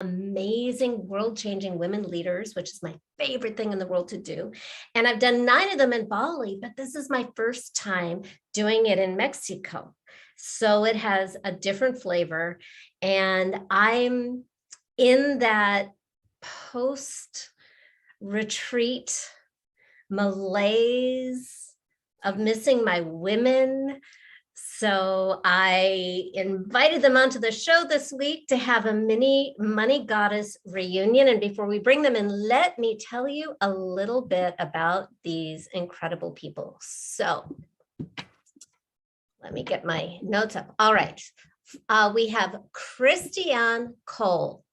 amazing world-changing women leaders, which is my favorite thing in the world to do. And I've done 9 of them in Bali, but this is my first time doing it in Mexico. So it has a different flavor. And I'm in that post-retreat malaise of missing my women. So I invited them onto the show this week to have a mini Money Goddess reunion. And before we bring them in, let me tell you a little bit about these incredible people. So let me get my notes up. All right. We have Christiane Cole.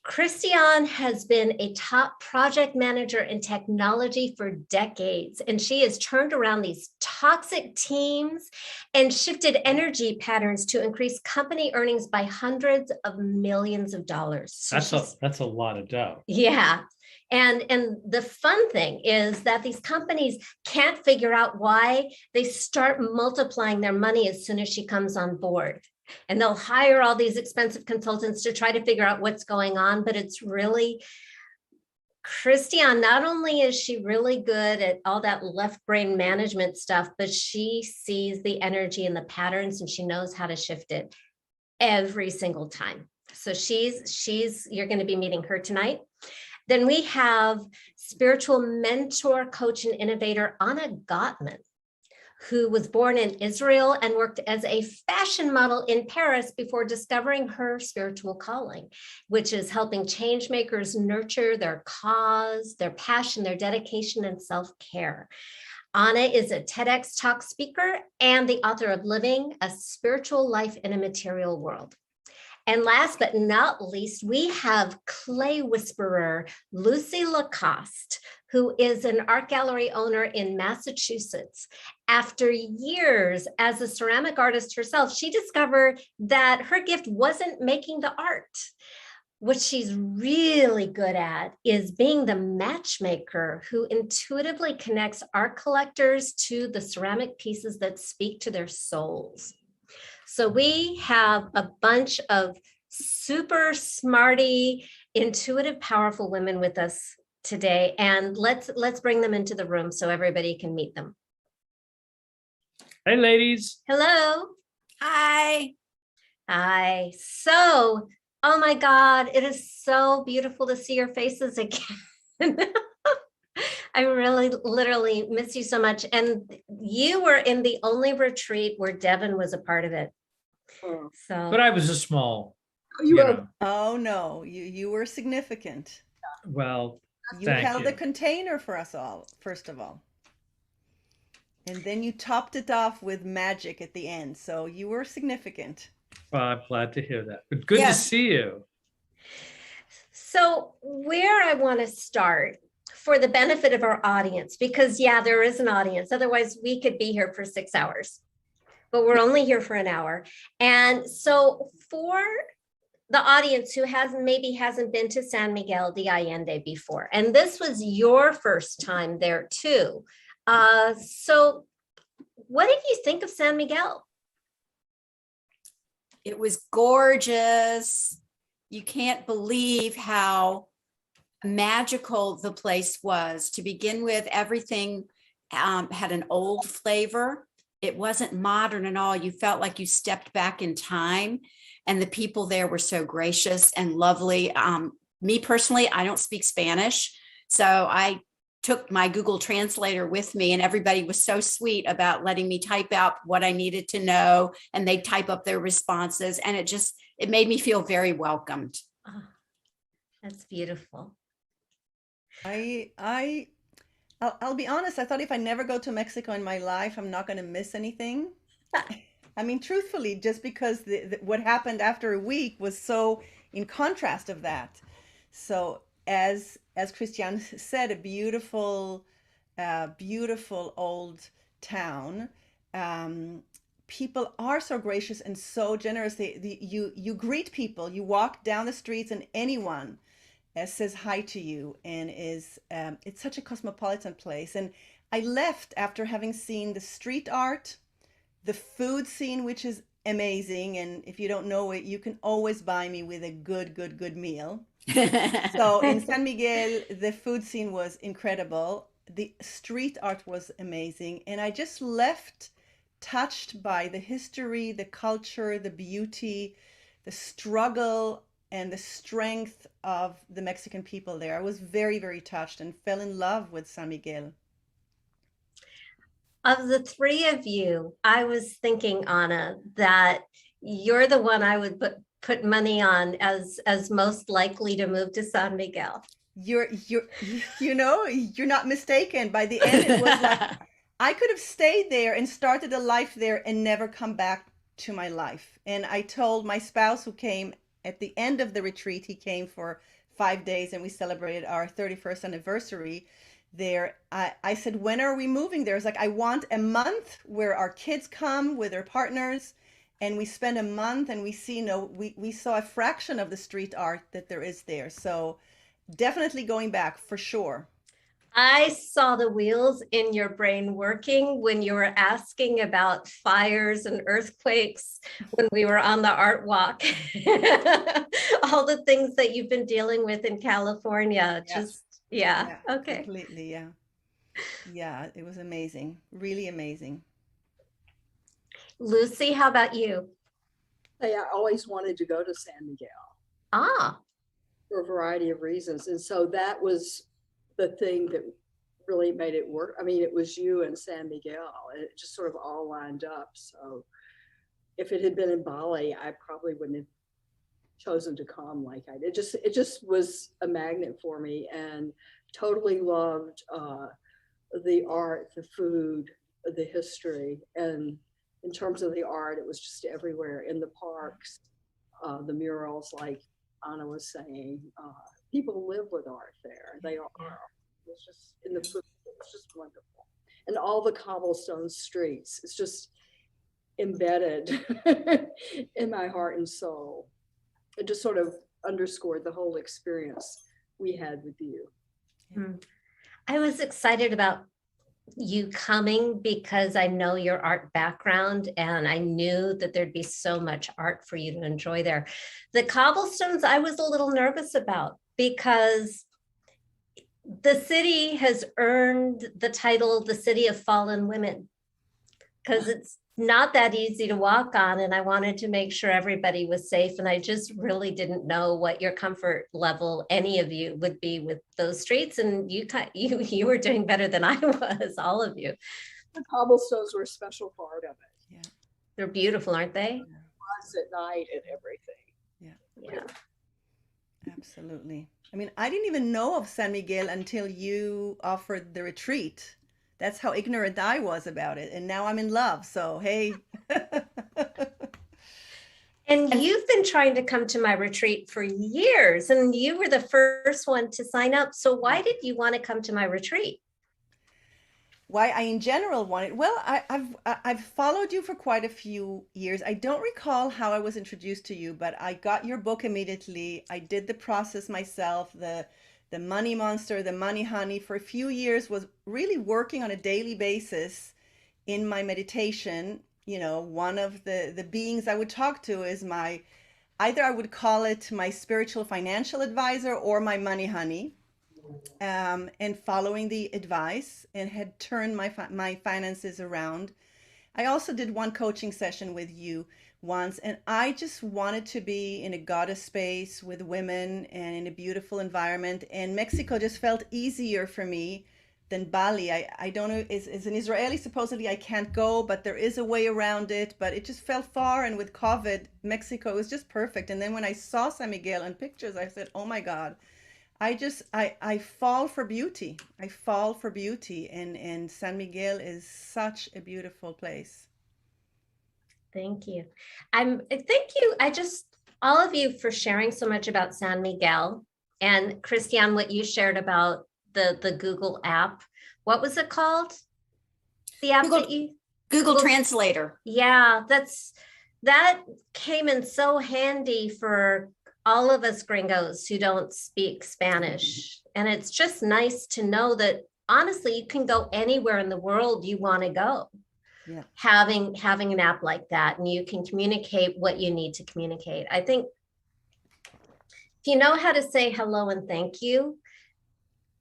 Christiane has been a top project manager in technology for decades, and she has turned around these toxic teams and shifted energy patterns to increase company earnings by hundreds of millions of dollars. So that's a lot of dough. Yeah. And the fun thing is that these companies can't figure out why. They start multiplying their money as soon as she comes on board. And they'll hire all these expensive consultants to try to figure out what's going on. But it's really, Christiane, not only is she really good at all that left brain management stuff, but she sees the energy and the patterns, and she knows how to shift it every single time. So you're going to be meeting her tonight. Then we have spiritual mentor, coach, and innovator Anna Gottman, who was born in Israel and worked as a fashion model in Paris before discovering her spiritual calling, which is helping change makers nurture their cause, their passion, their dedication, and self-care. Anna is a TEDx talk speaker and the author of Living a Spiritual Life in a Material World. And last but not least, we have clay whisperer Lucy Lacoste, who is an art gallery owner in Massachusetts. After years as a ceramic artist herself, she discovered that her gift wasn't making the art. What she's really good at is being the matchmaker who intuitively connects art collectors to the ceramic pieces that speak to their souls. So we have a bunch of super smarty, intuitive, powerful women with us today, and let's bring them into the room so everybody can meet them. Hey, ladies. Hello. Hi. Hi. So, oh my God, it is so beautiful to see your faces again. I really literally miss you so much. And you were in the only retreat where Devin was a part of it. So, But I was a small, Oh no, you were significant. Well, you held the container for us all, first of all. And then you topped it off with magic at the end. So you were significant. Well, I'm glad to hear that. But good to see you. So where I want to start for the benefit of our audience, because there is an audience. Otherwise, we could be here for 6 hours. But we're only here for an hour. And so for the audience who hasn't been to San Miguel de Allende before, and this was your first time there too. So what did you think of San Miguel? It was gorgeous. You can't believe how magical the place was. To begin with, everything had an old flavor. It wasn't modern at all. You felt like you stepped back in time, and the people there were so gracious and lovely. Me personally, I don't speak Spanish, so I took my Google Translator with me, and everybody was so sweet about letting me type out what I needed to know, and they'd type up their responses, and it made me feel very welcomed. Oh, that's beautiful. I'll be honest, I thought if I never go to Mexico in my life, I'm not going to miss anything. I mean, truthfully, just because what happened after a week was so in contrast of that. So as Christiane said, a beautiful old town. People are so gracious and so generous. You greet people, you walk down the streets, and anyone says hi to you, and it's such a cosmopolitan place. And I left after having seen the street art, the food scene, which is amazing. And if you don't know it, you can always buy me with a good meal. So in San Miguel, the food scene was incredible. The street art was amazing. And I just left touched by the history, the culture, the beauty, the struggle, and the strength of the Mexican people there. I was very, very touched and fell in love with San Miguel. Of the three of you, I was thinking, Anna, that you're the one I would put money on as most likely to move to San Miguel. You're you're not mistaken. By the end, it was like I could have stayed there and started a life there and never come back to my life. And I told my spouse, who came at the end of the retreat, he came for 5 days and we celebrated our 31st anniversary there. I said, when are we moving there? It's like, I want a month where our kids come with their partners and we spend a month and we see, we saw a fraction of the street art that there is there. So definitely going back for sure. I saw the wheels in your brain working when you were asking about fires and earthquakes when we were on the art walk. All the things that you've been dealing with in California. Just, yeah. Okay. Completely, yeah. Yeah, it was amazing. Really amazing. Lucy, how about you? Hey, I always wanted to go to San Miguel. Ah. For a variety of reasons. And so that was the thing that really made it work. I mean, it was you and San Miguel, and it just sort of all lined up. So if it had been in Bali, I probably wouldn't have chosen to come like I did. It just was a magnet for me, and totally loved the art, the food, the history. And in terms of the art, it was just everywhere in the parks, the murals, like Anna was saying, people live with art there. They are. It's just in the food. It's just wonderful, and all the cobblestone streets. It's just embedded in my heart and soul. It just sort of underscored the whole experience we had with you. I was excited about you coming because I know your art background and I knew that there'd be so much art for you to enjoy there. The cobblestones I was a little nervous about because the city has earned the title the City of Fallen Women because it's not that easy to walk on, and I wanted to make sure everybody was safe, and I just really didn't know what your comfort level, any of you, would be with those streets, and you were doing better than I was, all of you. The cobblestones were a special part of it. Yeah, they're beautiful, aren't they? Lights at night and everything. Yeah. Absolutely. I mean, I didn't even know of San Miguel until you offered the retreat. That's how ignorant I was about it. And now I'm in love. So, hey. And you've been trying to come to my retreat for years, and you were the first one to sign up. So why did you want to come to my retreat? Why I in general wanted, well, I've followed you for quite a few years. I don't recall how I was introduced to you, but I got your book immediately. I did the process myself, the money monster, the money honey, for a few years, was really working on a daily basis in my meditation. You know, one of the beings I would talk to is either I would call it my spiritual financial advisor or my money honey. And following the advice, and had turned my finances around. I also did one coaching session with you once, and I just wanted to be in a goddess space with women and in a beautiful environment, and Mexico just felt easier for me than Bali. I don't know, as an Israeli, supposedly I can't go, but there is a way around it, but it just felt far, and with COVID, Mexico was just perfect. And then when I saw San Miguel in pictures, I said, oh my God, I fall for beauty. I fall for beauty, and San Miguel is such a beautiful place. Thank you. Thank you. All of you, for sharing so much about San Miguel, and Christiane, what you shared about the Google app. What was it called? The app Google Translator. Yeah, that came in so handy for all of us gringos who don't speak Spanish. And it's just nice to know that, honestly, you can go anywhere in the world you want to go. Yeah. having an app like that, and you can communicate what you need to communicate. I think if you know how to say hello and thank you,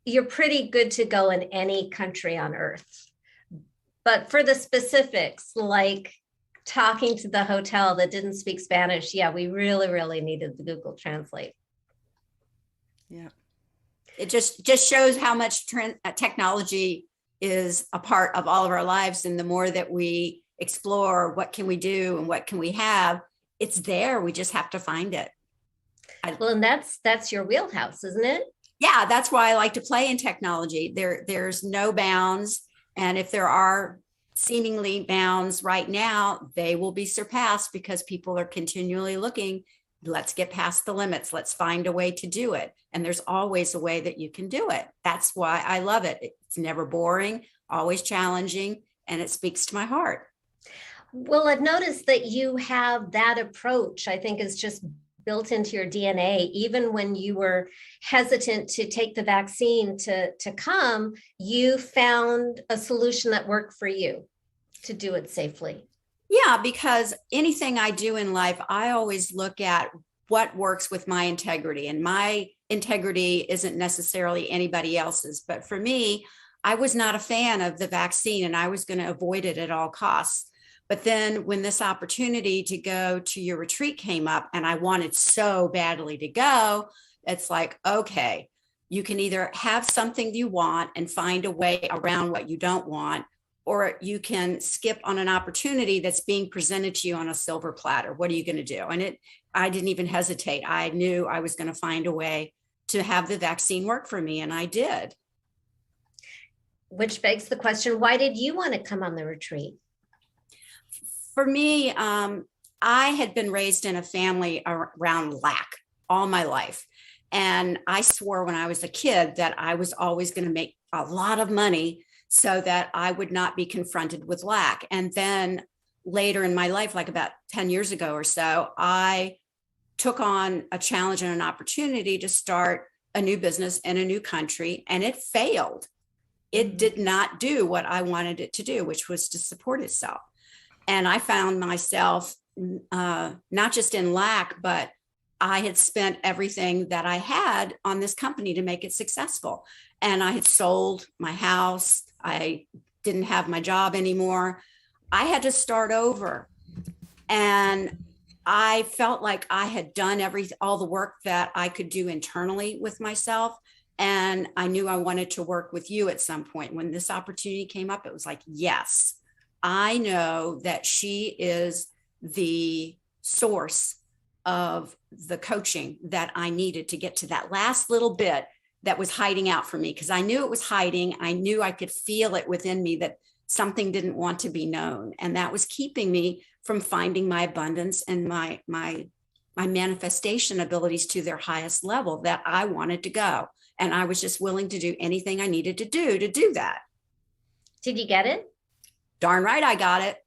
you're pretty good to go in any country on earth. But for the specifics, like talking to the hotel that didn't speak Spanish, yeah, we really, really needed the Google Translate. Yeah. It just shows how much technology is a part of all of our lives. And the more that we explore what can we do and what can we have, it's there. We just have to find it. Well, and that's your wheelhouse, isn't it? Yeah, that's why I like to play in technology. There's no bounds. And if there are seemingly bounds right now, they will be surpassed because people are continually looking. Let's get past the limits. Let's find a way to do it. And there's always a way that you can do it. That's why I love it. It's never boring, always challenging, and it speaks to my heart. Well, I've noticed that you have that approach, I think, is just built into your DNA. Even when you were hesitant to take the vaccine to come, you found a solution that worked for you to do it safely. Yeah, because anything I do in life, I always look at what works with my integrity. And my integrity isn't necessarily anybody else's. But for me, I was not a fan of the vaccine and I was going to avoid it at all costs. But then when this opportunity to go to your retreat came up and I wanted so badly to go, it's like, okay, you can either have something you want and find a way around what you don't want, or you can skip on an opportunity that's being presented to you on a silver platter. What are you going to do? And I didn't even hesitate. I knew I was going to find a way to have the vaccine work for me, and I did. Which begs the question, why did you want to come on the retreat? For me, I had been raised in a family around lack all my life. And I swore when I was a kid that I was always going to make a lot of money so that I would not be confronted with lack. And then later in my life, like about 10 years ago or so, I took on a challenge and an opportunity to start a new business in a new country, and it failed. It did not do what I wanted it to do, which was to support itself. And I found myself not just in lack, but I had spent everything that I had on this company to make it successful. And I had sold my house. I didn't have my job anymore. I had to start over. And I felt like I had done all the work that I could do internally with myself. And I knew I wanted to work with you at some point. When this opportunity came up, it was like, yes, I know that she is the source of the coaching that I needed to get to that last little bit that was hiding out for me, because I knew it was hiding. I knew I could feel it within me that something didn't want to be known. And that was keeping me from finding my abundance and my manifestation abilities to their highest level that I wanted to go. And I was just willing to do anything I needed to do that. Did you get it? Darn right, I got it.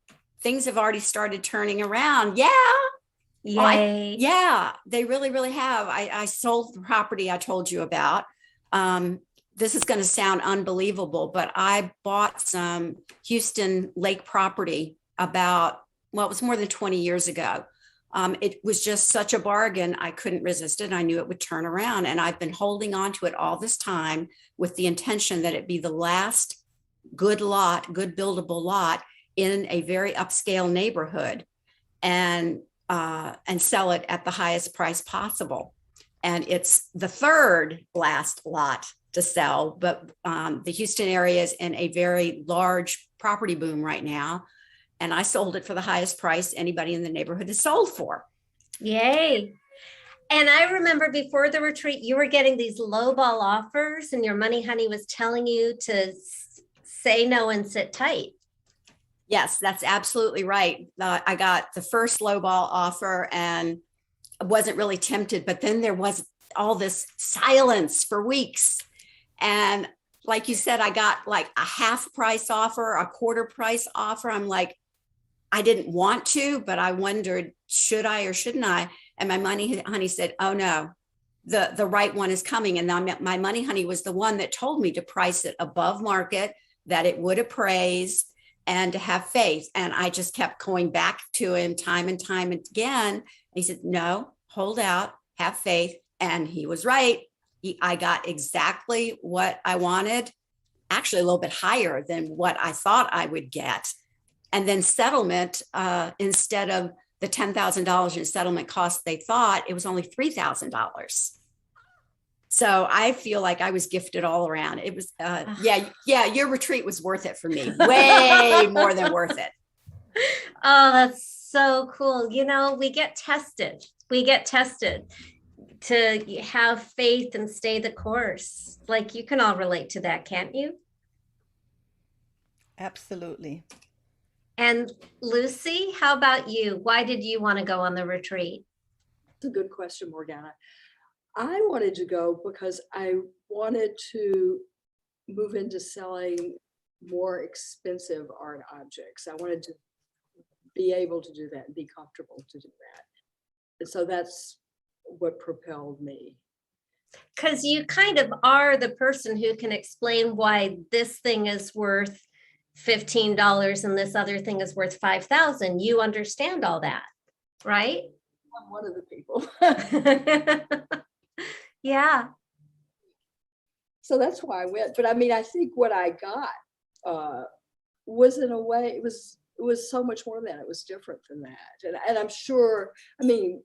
Things have already started turning around. Yeah. Yay. Yeah, they really, really have. I sold the property I told you about. This is going to sound unbelievable, but I bought some Houston Lake property it was more than 20 years ago. It was just such a bargain. I couldn't resist it. I knew it would turn around. And I've been holding on to it all this time with the intention that it be the last good buildable lot in a very upscale neighborhood, and sell it at the highest price possible. And it's the third last lot to sell, but the Houston area is in a very large property boom right now. And I sold it for the highest price anybody in the neighborhood has sold for. Yay. And I remember before the retreat, you were getting these lowball offers and your money honey was telling you to say no and sit tight. Yes, that's absolutely right. I got the first lowball offer and wasn't really tempted, but then there was all this silence for weeks. And like you said, I got like a half price offer, a quarter price offer. I'm like, I didn't want to, but I wondered, should I or shouldn't I? And my money honey said, oh no, the right one is coming. And my money honey was the one that told me to price it above market, that it would appraise, and to have faith. And I just kept going back to him time and time again. And he said, no, hold out, have faith. And he was right. I got exactly what I wanted, actually a little bit higher than what I thought I would get. And then settlement, instead of the $10,000 in settlement costs they thought, it was only $3,000. So I feel like I was gifted all around. It was, your retreat was worth it for me. Way more than worth it. Oh, that's so cool. You know, we get tested. We get tested to have faith and stay the course. Like, you can all relate to that, can't you? Absolutely. And Lucy, how about you? Why did you want to go on the retreat? It's a good question, Morgana. I wanted to go because I wanted to move into selling more expensive art objects. I wanted to be able to do that and be comfortable to do that. And so that's what propelled me. Because you kind of are the person who can explain why this thing is worth $15 and this other thing is worth $5,000. You understand all that, right? I'm one of the people. Yeah. So that's why I went. But I mean, I think what I got was, in a way, it was so much more than that. It was different than that. And I'm sure, I mean,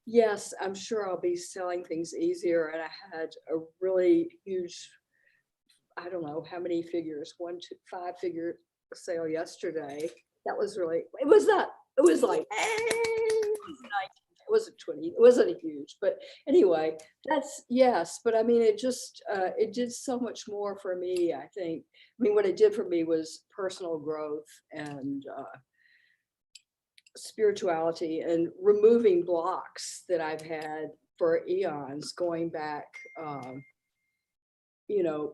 yes, I'm sure I'll be selling things easier. And I had a really huge, I don't know how many figures, 5-figure sale yesterday. That was really, it was like, it was 19, it wasn't 20, it wasn't huge, but anyway, that's, yes. But I mean, it just, it did so much more for me, I think. I mean, what it did for me was personal growth and spirituality and removing blocks that I've had for eons, going back, you know,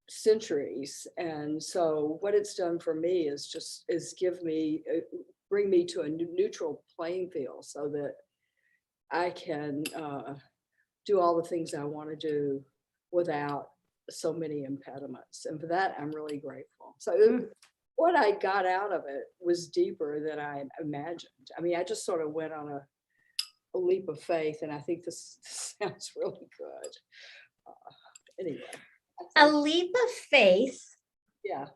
centuries. And so what it's done for me is bring me to a neutral playing field so that I can do all the things I want to do without so many impediments. And for that, I'm really grateful. So what I got out of it was deeper than I imagined. I mean, I just sort of went on a leap of faith, and I think this sounds really good. Anyway. A leap of faith. Yeah.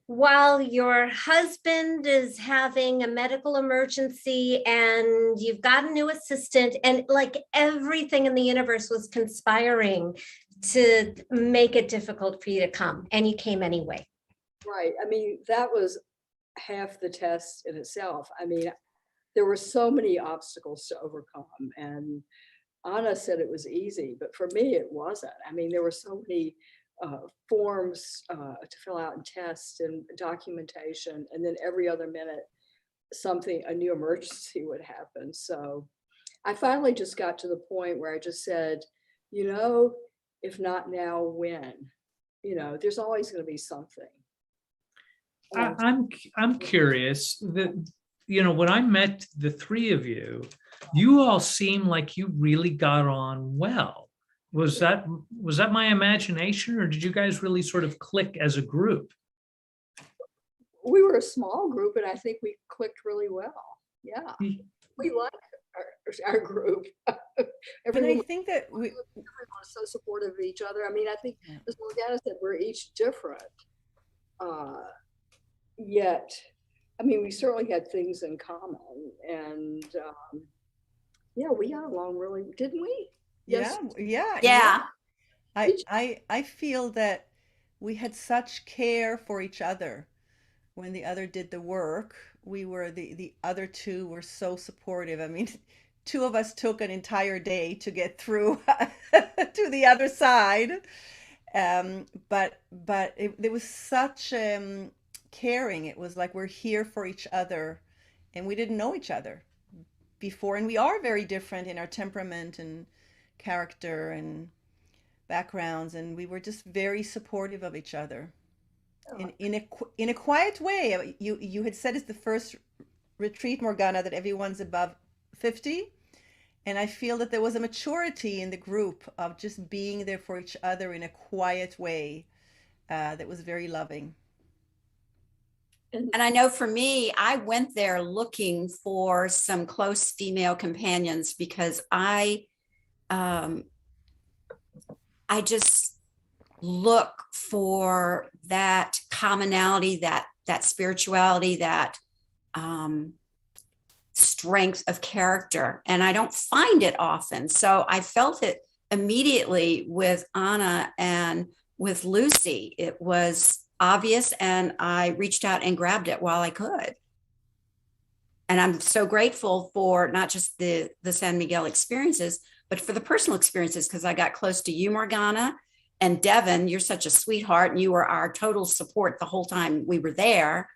While your husband is having a medical emergency and you've got a new assistant, and like everything in the universe was conspiring to make it difficult for you to come, and you came anyway. Right. I mean, that was half the test in itself. I mean, there were so many obstacles to overcome, and Anna said it was easy, but for me, it wasn't. I mean, there were so many forms to fill out and test and documentation, and then every other minute, a new emergency would happen. So I finally just got to the point where I just said, you know, if not now, when? You know, there's always going to be something. I'm curious that, you know, when I met the three of you, you all seem like you really got on well. Was that my imagination, or did you guys really sort of click as a group? We were a small group, and I think we clicked really well. Yeah, we like our group. And I think that everyone is so supportive of each other. I mean, I think, as Morgana said, we're each different. Yet, I mean, we certainly had things in common, and yeah, we got along really, didn't we? Yes. Yeah. I feel that we had such care for each other when the other did the work. We were the other two were so supportive. I mean, two of us took an entire day to get through to the other side. But there was such caring. It was like we're here for each other, and we didn't know each other before, and we are very different in our temperament and character and backgrounds, and we were just very supportive of each other in a quiet way. You had said it's the first retreat, Morgana, that everyone's above 50, and I feel that there was a maturity in the group of just being there for each other in a quiet way that was very loving. And I know for me, I went there looking for some close female companions because I just look for that commonality, that spirituality, that strength of character, and I don't find it often. So I felt it immediately with Anna and with Lucy. It was obvious, and I reached out and grabbed it while I could. And I'm so grateful for not just the San Miguel experiences, but for the personal experiences, because I got close to you, Morgana, and Devin. You're such a sweetheart, and you were our total support the whole time we were there.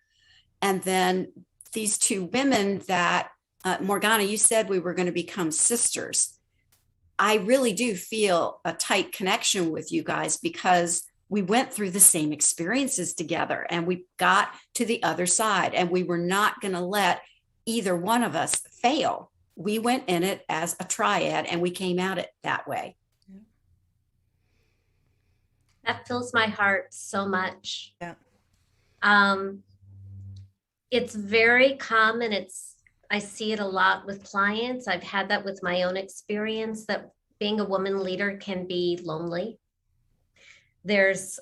And then these two women that, Morgana, you said we were going to become sisters. I really do feel a tight connection with you guys because we went through the same experiences together and we got to the other side, and we were not going to let either one of us fail. We went in it as a triad and we came out it that way. That fills my heart so much. Yeah. It's very common. I see it a lot with clients. I've had that with my own experience, that being a woman leader can be lonely. There's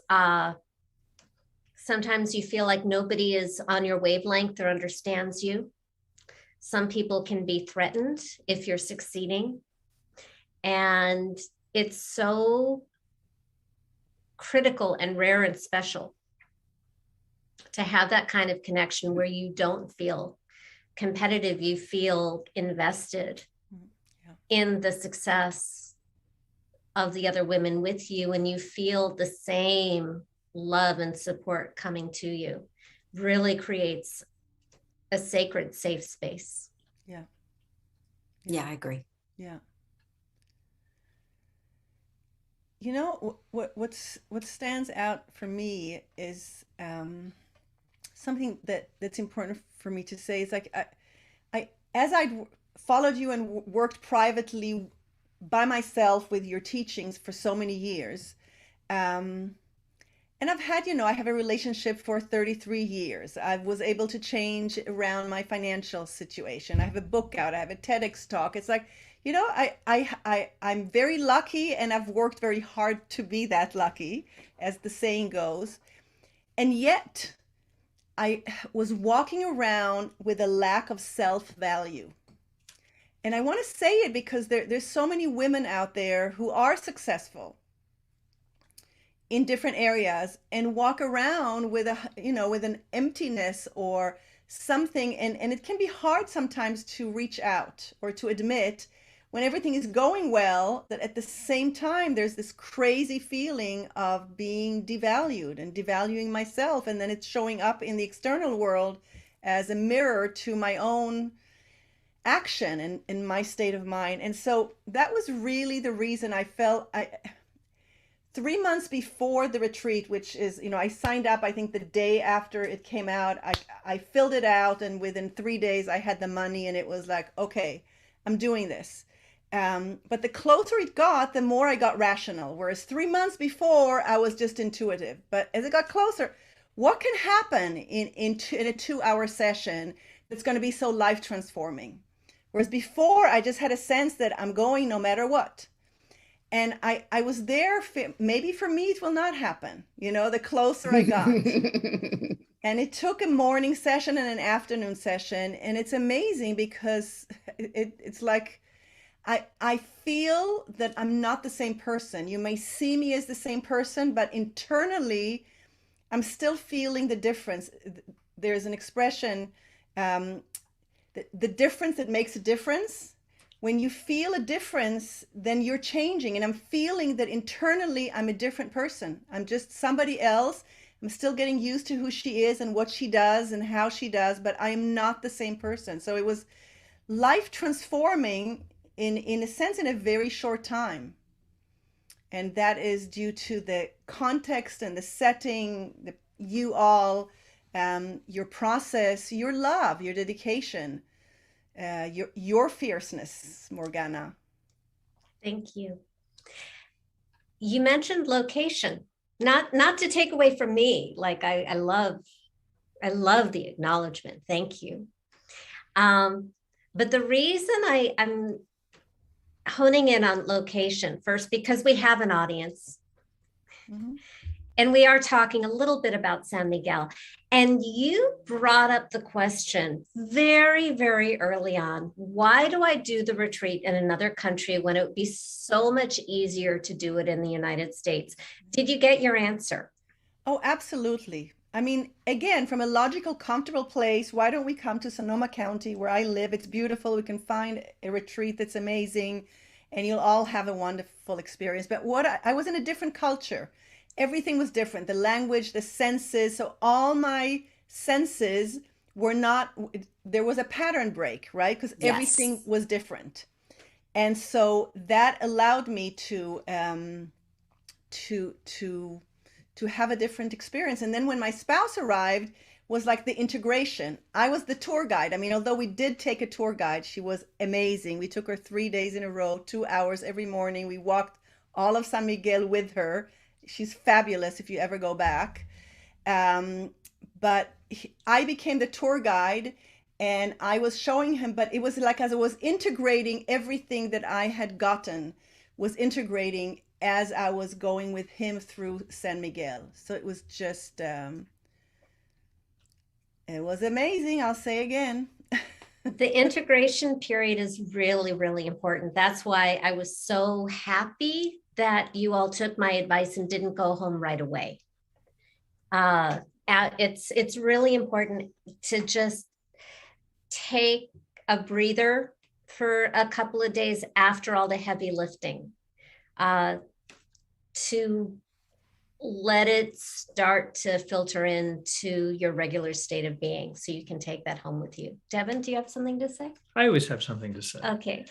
sometimes you feel like nobody is on your wavelength or understands you. Some people can be threatened if you're succeeding. And it's so critical and rare and special to have that kind of connection where you don't feel competitive, you feel invested in the success of the other women with you, and you feel the same love and support coming to you. Really creates a sacred, safe space. Yeah. Yeah, I agree. Yeah. You know, what stands out for me is something that's important for me to say. Is like I as I followed you and worked privately by myself with your teachings for so many years, and I've had, I have a relationship for 33 years. I was able to change around my financial situation. I have a book out. I have a TEDx talk. It's like, I'm very lucky, and I've worked very hard to be that lucky, as the saying goes. And yet I was walking around with a lack of self-value. And I want to say it because there's so many women out there who are successful in different areas and walk around with with an emptiness or something. And it can be hard sometimes to reach out or to admit when everything is going well, that at the same time, there's this crazy feeling of being devalued and devaluing myself. And then it's showing up in the external world as a mirror to my own action and in my state of mind. And so that was really the reason I felt 3 months before the retreat, which is, I signed up, I think the day after it came out, I filled it out, and within 3 days I had the money, and it was like, okay, I'm doing this. But the closer it got, the more I got rational. Whereas 3 months before, I was just intuitive. But as it got closer, what can happen in a 2-hour session that's going to be so life transforming? Whereas before, I just had a sense that I'm going no matter what. And I was there, maybe for me, it will not happen, the closer I got. And it took a morning session and an afternoon session. And it's amazing because it's like, I feel that I'm not the same person. You may see me as the same person, but internally, I'm still feeling the difference. There's an expression, the difference that makes a difference. When you feel a difference, then you're changing. And I'm feeling that internally, I'm a different person. I'm just somebody else. I'm still getting used to who she is and what she does and how she does, but I am not the same person. So it was life transforming in a sense in a very short time. And that is due to the context and the setting, you all, your process, your love, your dedication, your fierceness, Morgana. Thank you. You mentioned location, not to take away from me. Like I love I love the acknowledgement. Thank you. But the reason I'm honing in on location first, because we have an audience. Mhm. And we are talking a little bit about San Miguel. And you brought up the question very, very early on. Why do I do the retreat in another country when it would be so much easier to do it in the United States? Did you get your answer? Oh, absolutely. I mean, again, from a logical, comfortable place, why don't we come to Sonoma County where I live? It's beautiful. We can find a retreat that's amazing and you'll all have a wonderful experience. But I was in a different culture. Everything was different. The language, the senses. So all my senses were not, there was a pattern break, right? Because Yes. everything was different. And so that allowed me to have a different experience. And then when my spouse arrived, was like the integration. I was the tour guide. I mean, although we did take a tour guide, she was amazing. We took her 3 days in a row, 2 hours every morning. We walked all of San Miguel with her. She's fabulous if you ever go back. But I became the tour guide and I was showing him, but it was like as I was integrating everything that I had gotten, was integrating as I was going with him through San Miguel. So it was just, it was amazing. I'll say again. The integration period is really, really important. That's why I was so happy that you all took my advice and didn't go home right away. It's really important to just take a breather for a couple of days after all the heavy lifting, to let it start to filter into your regular state of being so you can take that home with you. Devin, do you have something to say? I always have something to say. Okay.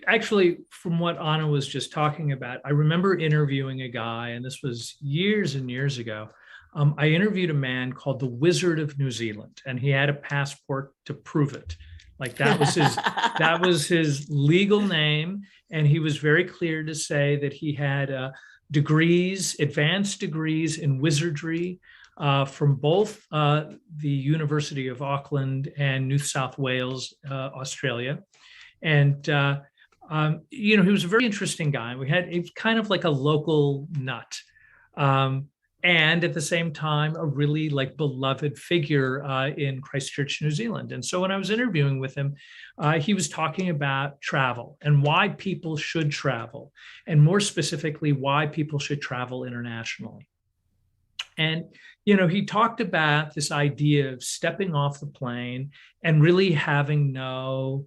Actually, from what Anna was just talking about, I remember interviewing a guy, and this was years and years ago. I interviewed a man called the Wizard of New Zealand, and he had a passport to prove it. Like that was his legal name, and he was very clear to say that he had degrees, advanced degrees in wizardry from both the University of Auckland and New South Wales, Australia. And, he was a very interesting guy. He was kind of like a local nut. And at the same time, a really like beloved figure in Christchurch, New Zealand. And so when I was interviewing with him, he was talking about travel and why people should travel, and more specifically, why people should travel internationally. And, he talked about this idea of stepping off the plane and really having no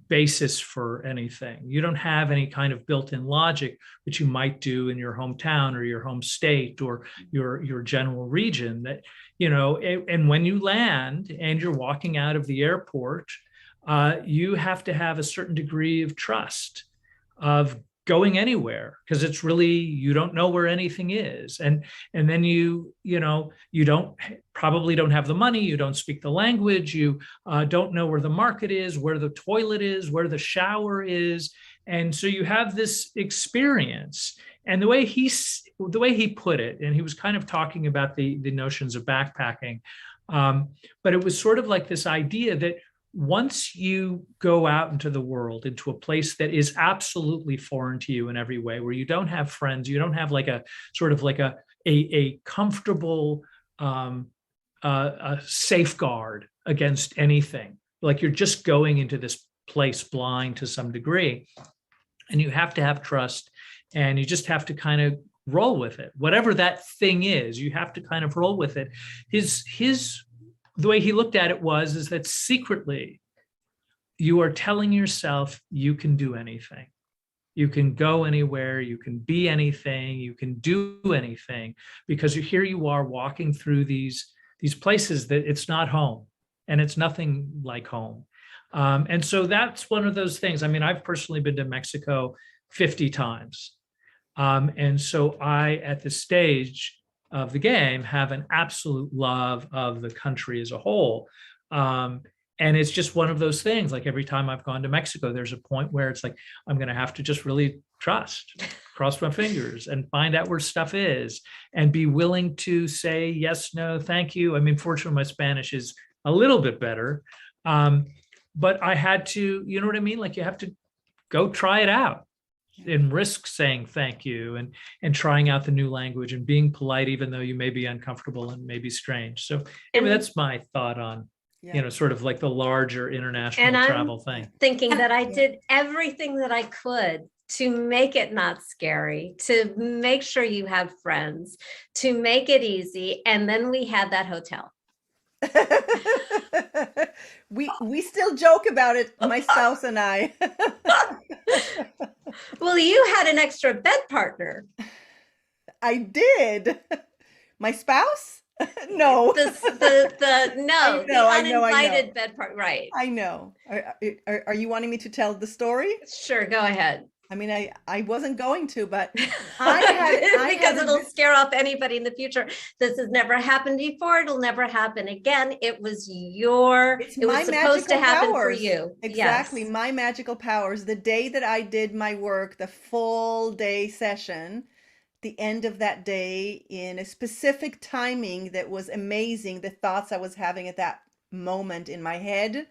basis for anything. You don't have any kind of built-in logic, which you might do in your hometown or your home state or your general region. That, and when you land and you're walking out of the airport, you have to have a certain degree of trust of going anywhere, because it's really, you don't know where anything is. And then you probably don't have the money, you don't speak the language, you don't know where the market is, where the toilet is, where the shower is. And so you have this experience. And the way he put it, and he was kind of talking about the notions of backpacking, but it was sort of like this idea that once you go out into the world, into a place that is absolutely foreign to you in every way, where you don't have friends, you don't have like a sort of like a comfortable a safeguard against anything, like you're just going into this place blind to some degree, and you have to have trust, and you just have to kind of roll with it. Whatever that thing is, you have to kind of roll with it. The way he looked at it is that secretly you are telling yourself you can do anything. You can go anywhere, you can be anything, you can do anything, because here you are walking through these places that it's not home, and it's nothing like home. And so that's one of those things. I mean, I've personally been to Mexico 50 times. And so I, at this stage of the game, have an absolute love of the country as a whole. And it's just one of those things, like every time I've gone to Mexico, there's a point where it's like, I'm going to have to just really trust cross my fingers and find out where stuff is and be willing to say yes, no, thank you. I mean, fortunately, my Spanish is a little bit better. But I had to, you know what I mean? Like you have to go try it out and risk saying thank you and trying out the new language and being polite, even though you may be uncomfortable and maybe strange. So anyway, that's my thought on, sort of like the larger international travel thing. Thinking that I did everything that I could to make it not scary, to make sure you have friends, to make it easy. And then we had that hotel. we still joke about it, my spouse and I. Well, you had an extra bed partner. I did. My spouse? No. The uninvited bed partner. Right. I know. Are you wanting me to tell the story? Sure, go ahead. I mean, I wasn't going to, but because it'll scare off anybody in the future. This has never happened before. It'll never happen again. It was supposed to happen for you. Exactly. Yes. My magical powers. The day that I did my work, the full day session, the end of that day in a specific timing that was amazing. The thoughts I was having at that moment in my head.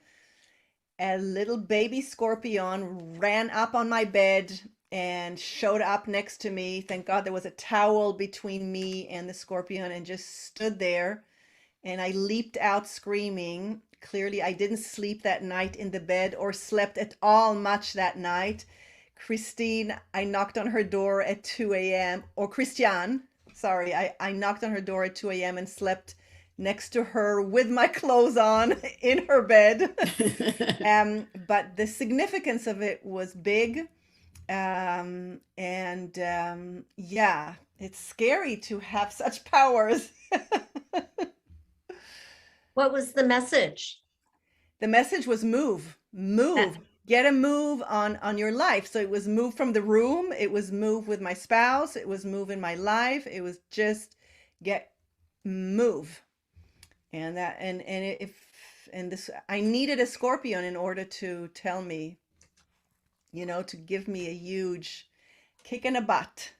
A little baby scorpion ran up on my bed and showed up next to me. Thank God there was a towel between me and the scorpion and just stood there. And I leaped out screaming. Clearly, I didn't sleep that night in the bed or slept at all much that night. Christine, I knocked on her door at 2 a.m. Or Christiane, sorry, I knocked on her door at 2 a.m. and slept next to her with my clothes on in her bed. But the significance of it was big. Yeah, it's scary to have such powers. What was the message? The message was move, get a move on your life. So it was move from the room. It was move with my spouse. It was move in my life. It was just move. And I needed a scorpion in order to tell me, to give me a huge kick in the butt.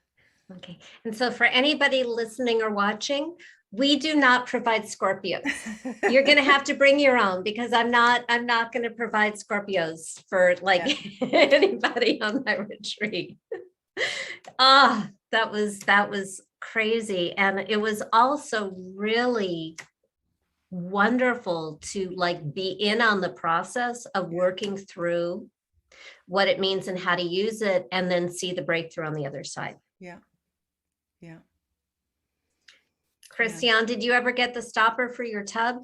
Okay. And so for anybody listening or watching, we do not provide Scorpios. You're going to have to bring your own, because I'm not going to provide Scorpios for anybody on my retreat. That was crazy. And it was also really wonderful to be in on the process of working through what it means and how to use it, and then see the breakthrough on the other side. Yeah. Christiane, did you ever get the stopper for your tub?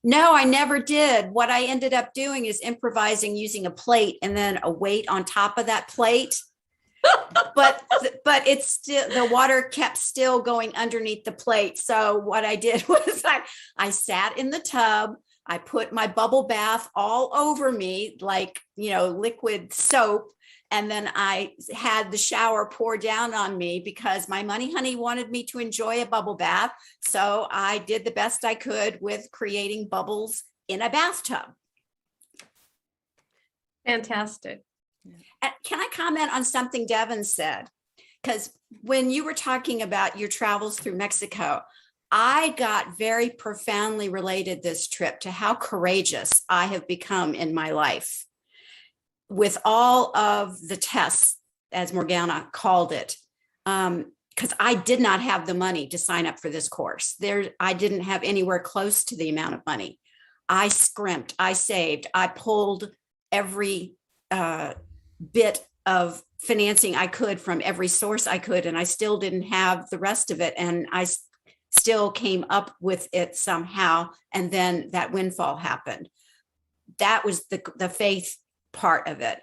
No, I never did. What I ended up doing is improvising using a plate and then a weight on top of that plate. but it's still, the water kept still going underneath the plate. So what I did was I sat in the tub. I put my bubble bath all over me, liquid soap. And then I had the shower pour down on me because my money honey wanted me to enjoy a bubble bath. So I did the best I could with creating bubbles in a bathtub. Fantastic. Can I comment on something Devin said? Because when you were talking about your travels through Mexico, I got very profoundly related this trip to how courageous I have become in my life. With all of the tests, as Morgana called it, because I did not have the money to sign up for this course. I didn't have anywhere close to the amount of money. I scrimped, I saved, I pulled every bit of financing I could from every source I could, and I still didn't have the rest of it. And I still came up with it somehow. And then that windfall happened. That was the faith part of it.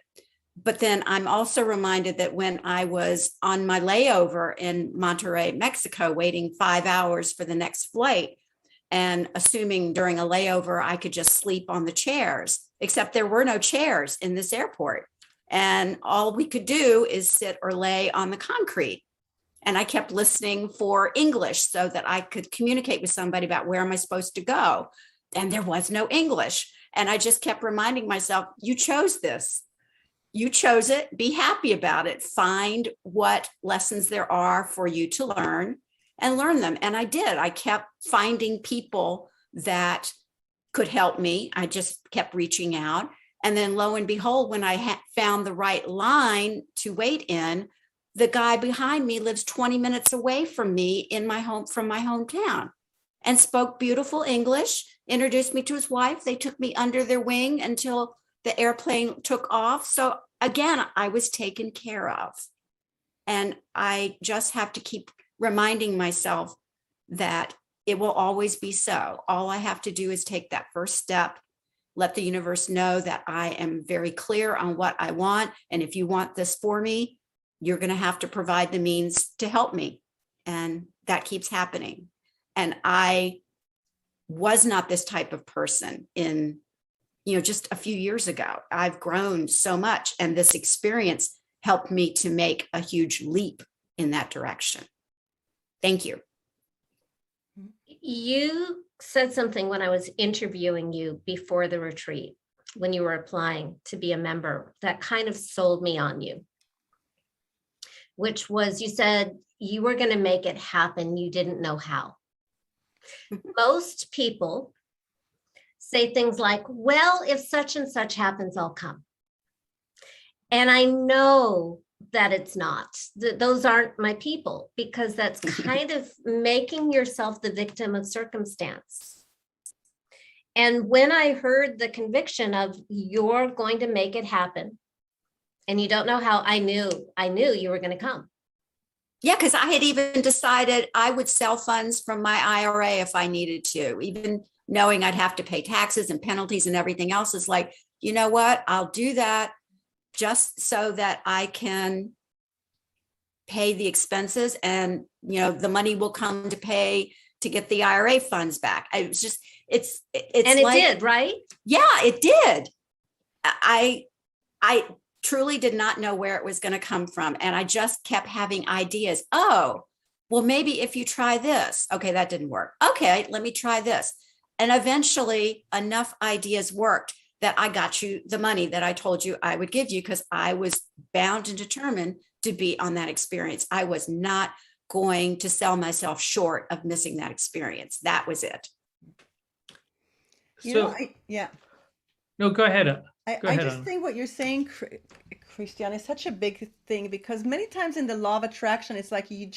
But then I'm also reminded that when I was on my layover in Monterrey, Mexico, waiting 5 hours for the next flight, and assuming during a layover I could just sleep on the chairs, except there were no chairs in this airport. And all we could do is sit or lay on the concrete. And I kept listening for English so that I could communicate with somebody about where am I supposed to go. And there was no English. And I just kept reminding myself, you chose this. you chose it, be happy about it, find what lessons there are for you to learn and learn them. And I did. I kept finding people that could help me. I just kept reaching out. And then lo and behold, when I found the right line to wait in, the guy behind me lives 20 minutes away from me in my home, from my hometown, and spoke beautiful English, introduced me to his wife. They took me under their wing until the airplane took off. So again, I was taken care of. And I just have to keep reminding myself that it will always be so. All I have to do is take that first step, let the universe know that I am very clear on what I want. And if you want this for me, you're going to have to provide the means to help me. And that keeps happening. And I was not this type of person in, just a few years ago. I've grown so much, and this experience helped me to make a huge leap in that direction. Thank you. You said something when I was interviewing you before the retreat, when you were applying to be a member, that kind of sold me on you, which was, you said you were going to make it happen. You didn't know how. Most people say things like, well, if such and such happens, I'll come. And I know that it's not, those aren't my people, because that's kind of making yourself the victim of circumstance. And when I heard the conviction of you're going to make it happen, and you don't know how, I knew you were going to come. Yeah, because I had even decided I would sell funds from my IRA if I needed to, even knowing I'd have to pay taxes and penalties and everything else. Is like, you know what, I'll do that just so that I can pay the expenses, and the money will come to pay to get the IRA funds back. I was just, it's and it like, did, right? Yeah, it did. I truly did not know where it was going to come from, and I just kept having ideas. Oh, well, maybe if you try this, okay, that didn't work. Okay, let me try this, and eventually enough ideas worked that I got you the money that I told you I would give you, because I was bound and determined to be on that experience. I was not going to sell myself short of missing that experience. That was it. No, go ahead. I just think what you're saying, Christiane, is such a big thing, because many times in the law of attraction, it's like you're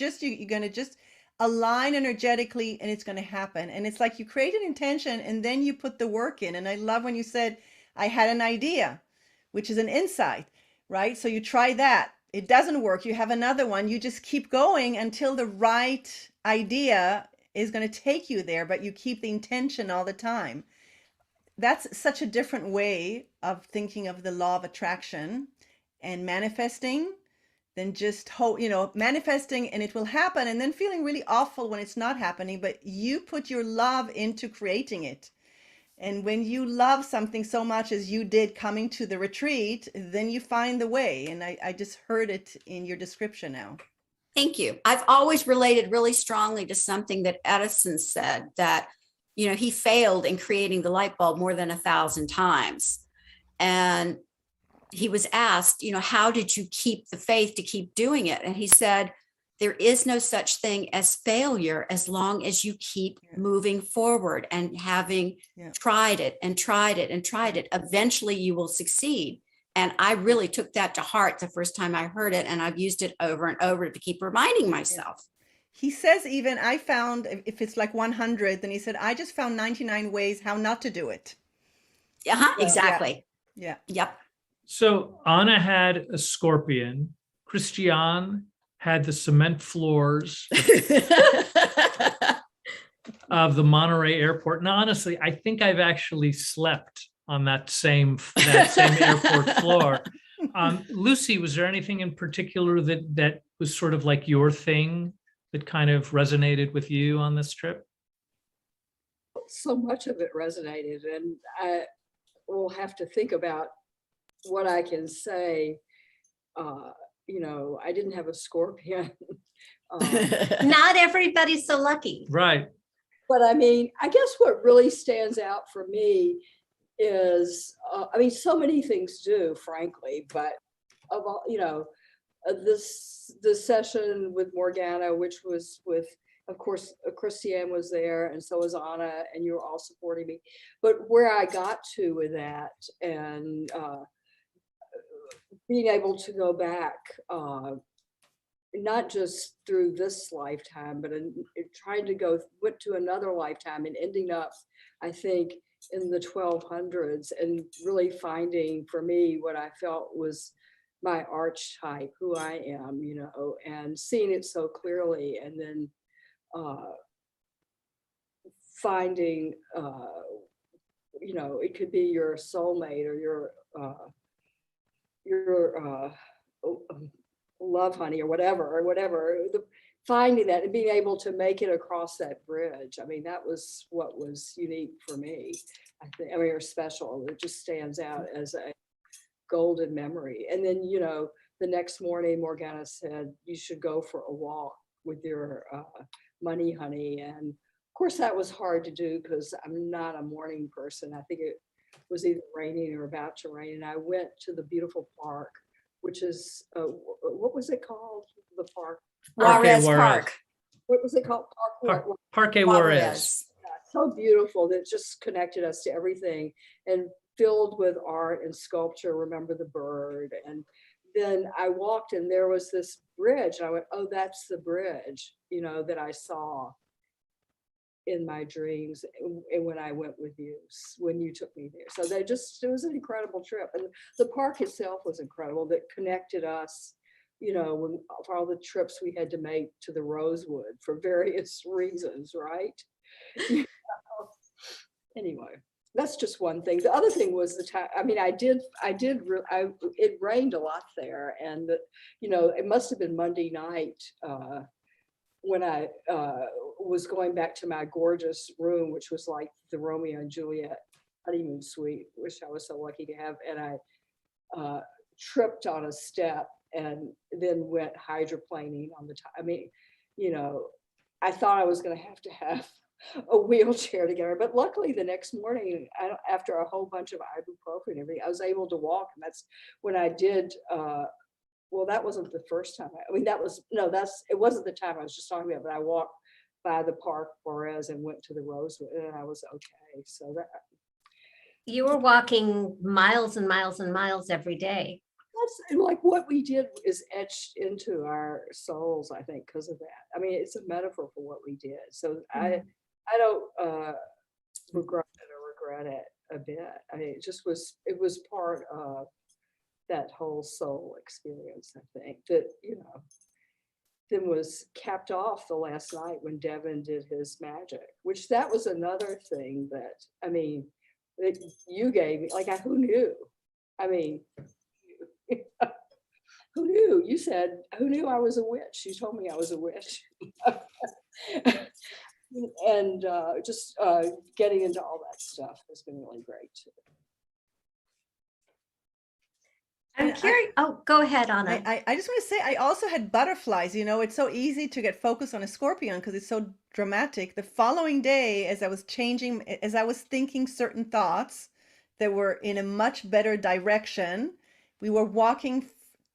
going to just align energetically and it's going to happen. And it's like you create an intention and then you put the work in. And I love when you said, I had an idea, which is an insight, right? So you try that. It doesn't work. You have another one. You just keep going until the right idea is going to take you there, but you keep the intention all the time. That's such a different way of thinking of the law of attraction and manifesting than just manifesting and it will happen, and then feeling really awful when it's not happening. But you put your love into creating it. And when you love something so much as you did coming to the retreat, then you find the way. And I just heard it in your description now. Thank you. I've always related really strongly to something that Edison said, that he failed in creating the light bulb more than 1,000 times. And he was asked, how did you keep the faith to keep doing it? And he said, there is no such thing as failure as long as you keep moving forward and having tried it and tried it and tried it. Eventually you will succeed. And I really took that to heart the first time I heard it. And I've used it over and over to keep reminding myself. He says, even I found, if it's like 100, then he said, I just found 99 ways how not to do it. Exactly. Yeah. Yep. So Anna had a scorpion. Christiane had the cement floors of the Monterey airport. Now, honestly, I think I've actually slept on that same airport floor. Lucy, was there anything in particular that was sort of like your thing that kind of resonated with you on this trip? So much of it resonated, and I will have to think about what I can say. I didn't have a scorpion. Not everybody's so lucky. Right. But I guess what really stands out for me is, so many things do, frankly, but of all, this session with Morgana, which was with, of course, Christiane was there, and so was Anna, and you were all supporting me. But where I got to with that, and being able to go back, not just through this lifetime, but in trying to went to another lifetime and ending up, I think, in the 1200s, and really finding for me what I felt was my archetype, who I am, and seeing it so clearly, and then finding, it could be your soulmate or your love honey or whatever, finding that and being able to make it across that bridge. I mean, that was what was unique for me, I think, or special. It just stands out as a golden memory. And then, the next morning, Morgana said, you should go for a walk with your money honey. And of course, that was hard to do because I'm not a morning person. I think it was either raining or about to rain. And I went to the beautiful park, which is, what was it called? The park? Juarez Park. What was it called? Parque Juarez. So beautiful that just connected us to everything, and filled with art and sculpture. Remember the bird. And then I walked, and there was this bridge. And I went, oh, that's the bridge, that I saw in my dreams, and when I went with you, when you took me there. So it was an incredible trip. And the park itself was incredible, that connected us, for all the trips we had to make to the Rosewood for various reasons, right? Anyway, that's just one thing. The other thing was the time. I mean, it rained a lot there, and it must have been Monday night when I was going back to my gorgeous room, which was like the Romeo and Juliet honeymoon suite, which I was so lucky to have. And I tripped on a step and then went hydroplaning on the top. I mean, I thought I was going to have a wheelchair together, but luckily the next morning, after a whole bunch of ibuprofen and everything, I was able to walk. And that's when I did, well, that wasn't the first time. It wasn't the time I was just talking about, but I walked by the Park Juarez and went to the Rosewood, and I was okay. So that You were walking miles and miles and miles every day. that's like what we did is etched into our souls, I think, because of that. I mean, it's a metaphor for what we did. So I don't regret it a bit. I mean, it was part of that whole soul experience, I think, that, then was capped off the last night when Devin did his magic, which that was another thing that, I mean, that you gave me, like, who knew? I mean, who knew? You said, who knew I was a witch? You told me I was a witch. And just getting into all that stuff has been really great too. I'm curious. Go ahead, Anna. I just want to say, I also had butterflies. It's so easy to get focused on a scorpion because it's so dramatic. The following day, as I was thinking certain thoughts that were in a much better direction, we were walking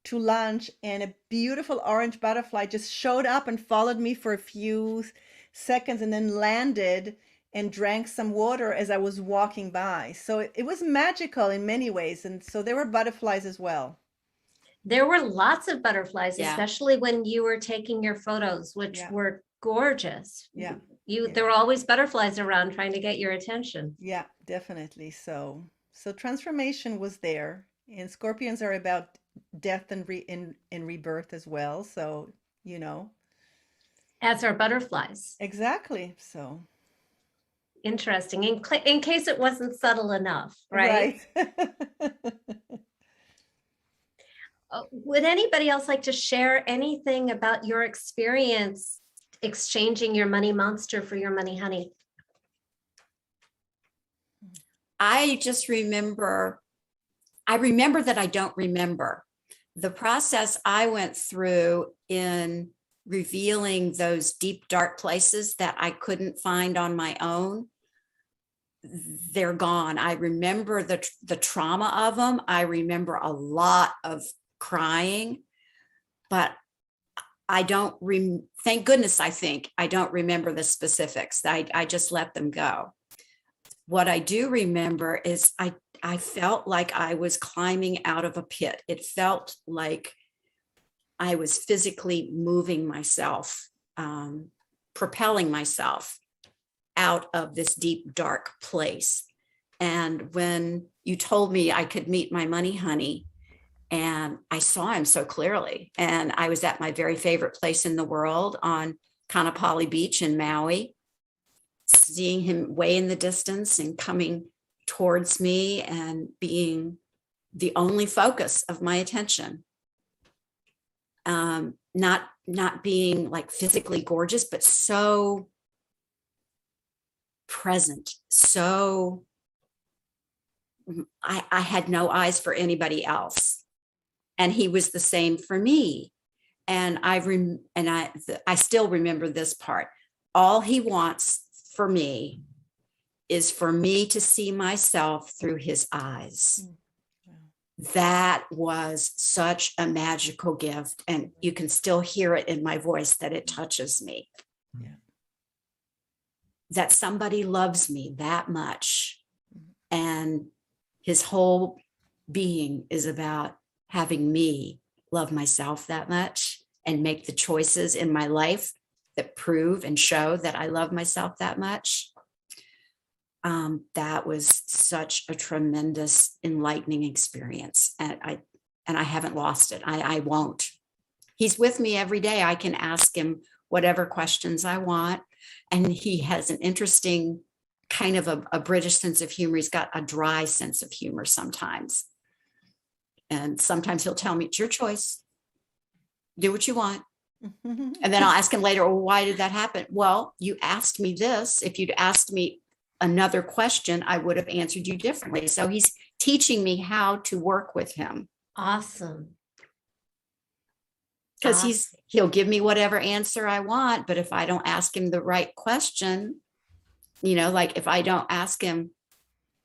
to lunch, and a beautiful orange butterfly just showed up and followed me for a few seconds and then landed and drank some water as I was walking by. So it was magical in many ways. And so there were butterflies as well. There were lots of butterflies, Yeah. especially when you were taking your photos, which were gorgeous. Yeah. There were always butterflies around trying to get your attention. Yeah, definitely. So transformation was there, and scorpions are about death and rebirth as well. So, As are butterflies. exactly. So Interesting. In case it wasn't subtle enough, right? Would anybody else like to share anything about your experience exchanging your money monster for your money honey? I remember that I don't remember the process I went through in revealing those deep, dark places that I couldn't find on my own. They're gone. I remember the trauma of them. I remember a lot of crying, but I don't, thank goodness, I think I don't remember the specifics. I just let them go. What I do remember is I felt like I was climbing out of a pit. It felt like I was physically moving myself, propelling myself out of this deep, dark place. And when you told me I could meet my money honey, and I saw him so clearly, and I was at my very favorite place in the world on Kanapali Beach in Maui, seeing him way in the distance and coming towards me and being the only focus of my attention. Not being like physically gorgeous, but so present. So I had no eyes for anybody else. And he was the same for me. And I still remember this part. All he wants for me is for me to see myself through his eyes. That was such a magical gift. And you can still hear it in my voice that it touches me. Yeah. That somebody loves me that much. And his whole being is about having me love myself that much and make the choices in my life that prove and show that I love myself that much. That was such a tremendous enlightening experience. And I haven't lost it. I won't. He's with me every day. I can ask him whatever questions I want. And he has an interesting kind of a British sense of humor. He's got a dry sense of humor sometimes. And sometimes he'll tell me, it's your choice. Do what you want. And then I'll ask him later, well, why did that happen? Well, you asked me this. If you'd asked me another question, I would have answered you differently. So he's teaching me how to work with him. Awesome. Because he'll give me whatever answer I want. But if I don't ask him the right question, like if I don't ask him,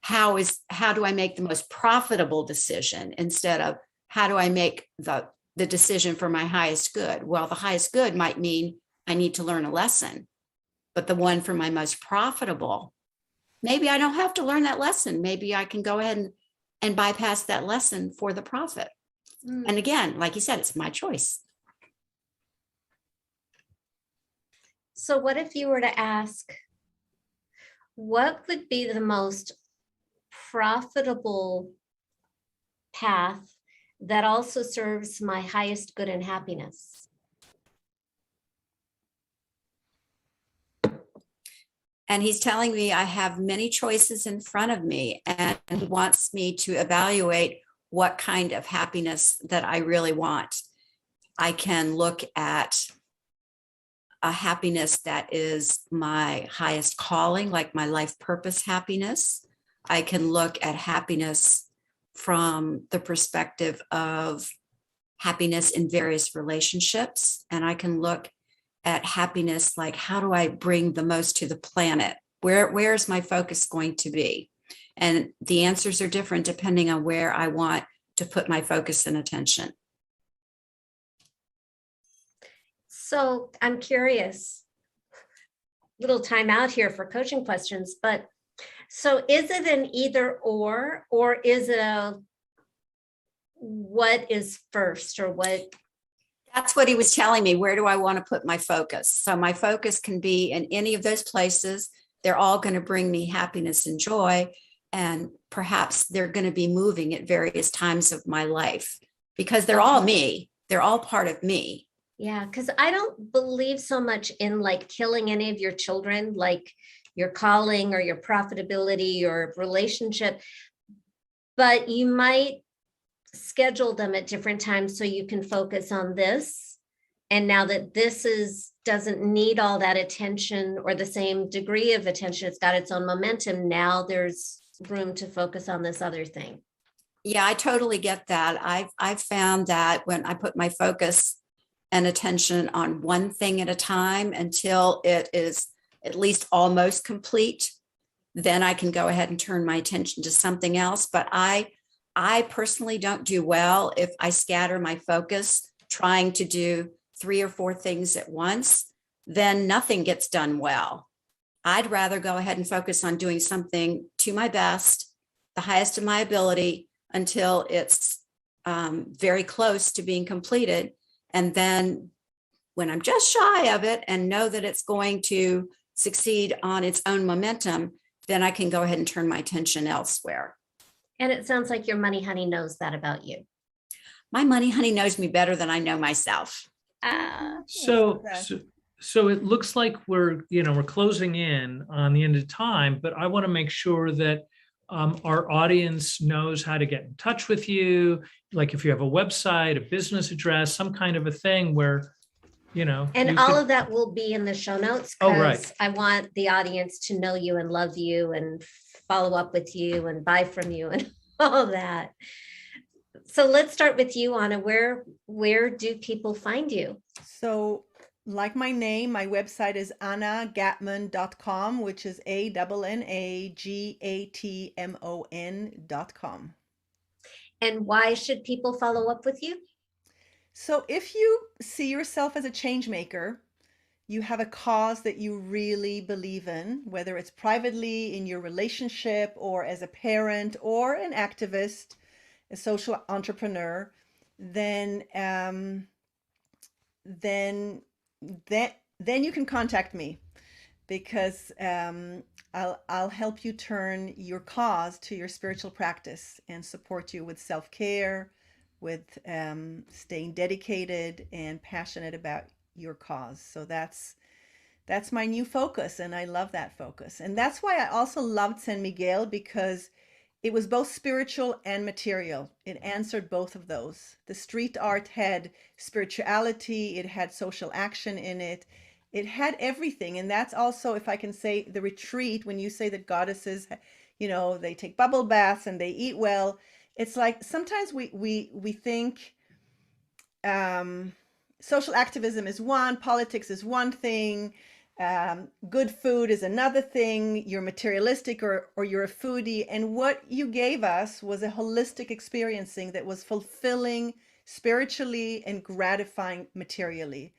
how do I make the most profitable decision instead of how do I make the decision for my highest good? Well, the highest good might mean I need to learn a lesson, but the one for my most profitable, maybe I don't have to learn that lesson. Maybe I can go ahead and bypass that lesson for the profit. And again, like you said, it's my choice. So what if you were to ask, what would be the most profitable path that also serves my highest good and happiness? And he's telling me I have many choices in front of me, and he wants me to evaluate what kind of happiness that I really want. I can look at a happiness that is my highest calling, like my life purpose happiness. I can look at happiness from the perspective of happiness in various relationships. And I can look at happiness like, how do I bring the most to the planet? Where is my focus going to be? And the answers are different depending on where I want to put my focus and attention. So I'm curious, little time out here for coaching questions, but so is it an either or is it a what is first or what? That's what he was telling me. Where do I want to put my focus? So my focus can be in any of those places. They're all going to bring me happiness and joy. And perhaps they're going to be moving at various times of my life because they're all me. They're all part of me. Yeah, because I don't believe so much in like killing any of your children, like your calling or your profitability or relationship, but you might schedule them at different times so you can focus on this. And now that this doesn't need all that attention or the same degree of attention, it's got its own momentum. Now there's room to focus on this other thing. Yeah, I totally get that. I've found that when I put my focus and attention on one thing at a time until it is at least almost complete, then I can go ahead and turn my attention to something else. But I I personally don't do well if I scatter my focus trying to do 3 or 4 things at once, then nothing gets done well. I'd rather go ahead and focus on doing something to my best, the highest of my ability, until it's very close to being completed. And then when I'm just shy of it and know that it's going to succeed on its own momentum, then I can go ahead and turn my attention elsewhere. And it sounds like your money honey knows that about you. My money honey knows me better than I know myself. So it looks like we're closing in on the end of time, but I want to make sure that our audience knows how to get in touch with you. Like if you have a website, a business address, some kind of a thing where, And all of that will be in the show notes. Oh, right. Because I want the audience to know you and love you and follow up with you and buy from you and all that. So let's start with you, Anna. Where do people find you? So like my name, my website is annagatmon.com, which is ANNAGATMON.com. And why should people follow up with you? So if you see yourself as a change maker, you have a cause that you really believe in, whether it's privately in your relationship or as a parent or an activist, a social entrepreneur, then you can contact me, because I'll help you turn your cause to your spiritual practice and support you with self-care, with staying dedicated and passionate about your cause. So that's my new focus, and I love that focus. And that's why I also loved San Miguel, because it was both spiritual and material. It answered both of those. The street art had spirituality, it had social action in it. It had everything. And that's also, if I can say, the retreat, when you say that goddesses, they take bubble baths and they eat well, it's like sometimes we think social activism is one, politics is one thing, good food is another thing, you're materialistic or you're a foodie. And what you gave us was a holistic experiencing that was fulfilling spiritually and gratifying materially.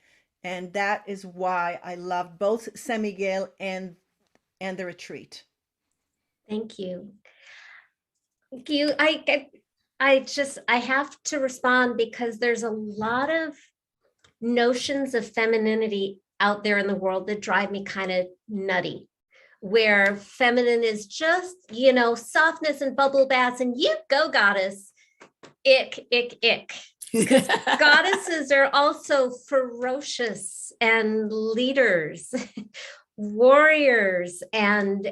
And that is why I love both San Miguel and the retreat. Thank you. I have to respond, because there's a lot of notions of femininity out there in the world that drive me kind of nutty, where feminine is just, softness and bubble baths and you go goddess, ick. Goddesses are also ferocious and leaders, warriors and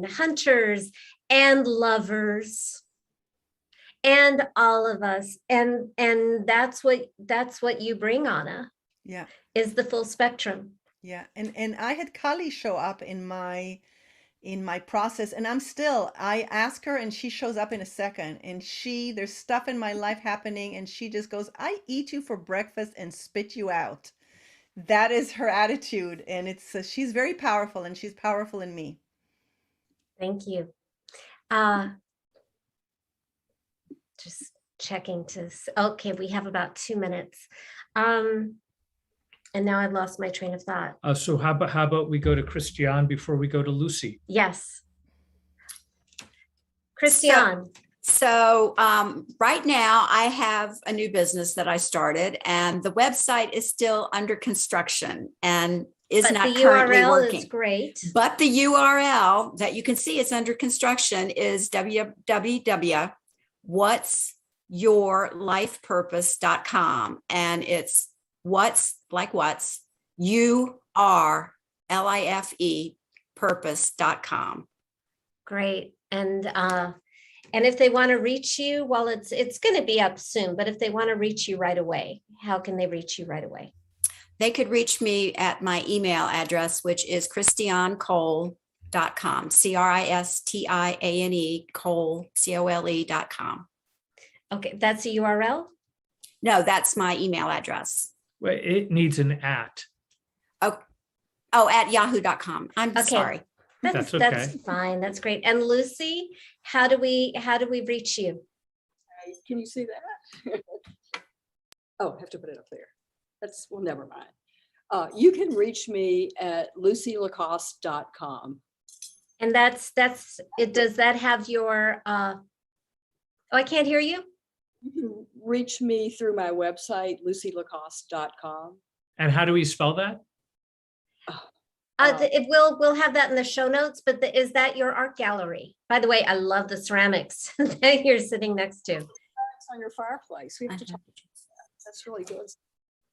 hunters and lovers, and all of us. And that's what you bring, Anna. Yeah. Is the full spectrum. Yeah. And I had Kali show up in my process, and I ask her and she shows up in a second, and there's stuff in my life happening and she just goes, I eat you for breakfast and spit you out. That is her attitude. And she's very powerful, and she's powerful in me. Thank you. Just checking okay, we have about 2 minutes. And now I've lost my train of thought. So how about we go to Christiane before we go to Lucy? Yes. Christiane. So right now I have a new business that I started, and the website is still under construction and is not currently working. Is great. But the URL that you can see is under construction is www.whatsyourlifepurpose.com, and it's URLIFE purpose.com. Great. And if they want to reach you, well, it's going to be up soon, but if they want to reach you right away, how can they reach you right away? They could reach me at my email address, which is christianecole.com, CRISTIANE Cole, COLE.com. Okay, that's a URL? No, that's my email address. Well, it needs an at. Oh, at yahoo.com. I'm sorry. That's okay. That's fine. That's great. And Lucy, how do we reach you? Can you see that? Oh, I have to put it up there. Well, never mind. You can reach me at lucylacoste.com. And that's it. Does that have your, oh, I can't hear you. You can reach me through my website, lucylacoste.com. And how do we spell that? We'll have that in the show notes, but is that your art gallery? By the way, I love the ceramics that you're sitting next to. It's on your fireplace. We have to talk about that. That's really good.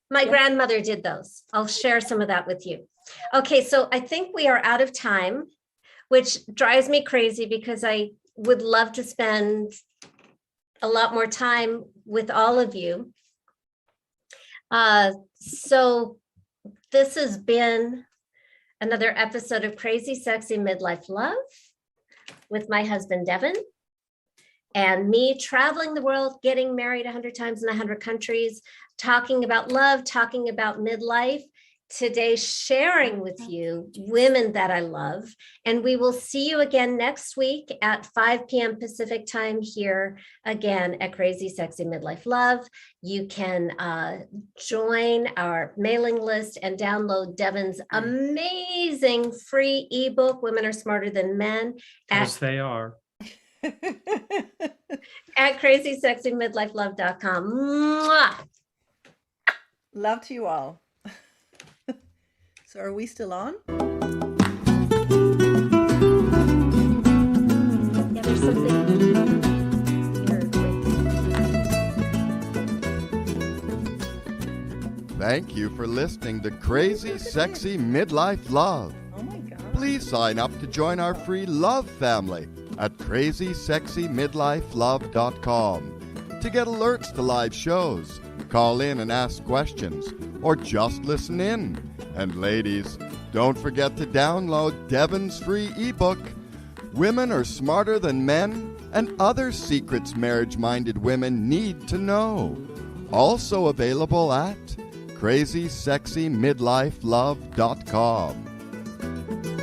My grandmother did those. I'll share some of that with you. Okay, so I think we are out of time, which drives me crazy because I would love to spend a lot more time with all of you. So this has been another episode of Crazy Sexy Midlife Love with my husband, Devin, and me traveling the world, getting married 100 times in 100 countries, talking about love, talking about midlife. Today, sharing with you women that I love. And we will see you again next week at 5 p.m. Pacific time here again at Crazy Sexy Midlife Love. You can join our mailing list and download Devin's amazing free ebook, Women Are Smarter Than Men. As they are. At crazysexymidlifelove.com. Mwah! Love to you all. So are we still on? Yeah, there's something here. Thank you for listening to Crazy Sexy Midlife Love. Oh my God. Please sign up to join our free love family at crazysexymidlifelove.com to get alerts to live shows, call in and ask questions, or just listen in. And ladies, don't forget to download Devin's free ebook, Women Are Smarter Than Men and Other Secrets Marriage-Minded Women Need to Know. Also available at crazysexymidlifelove.com.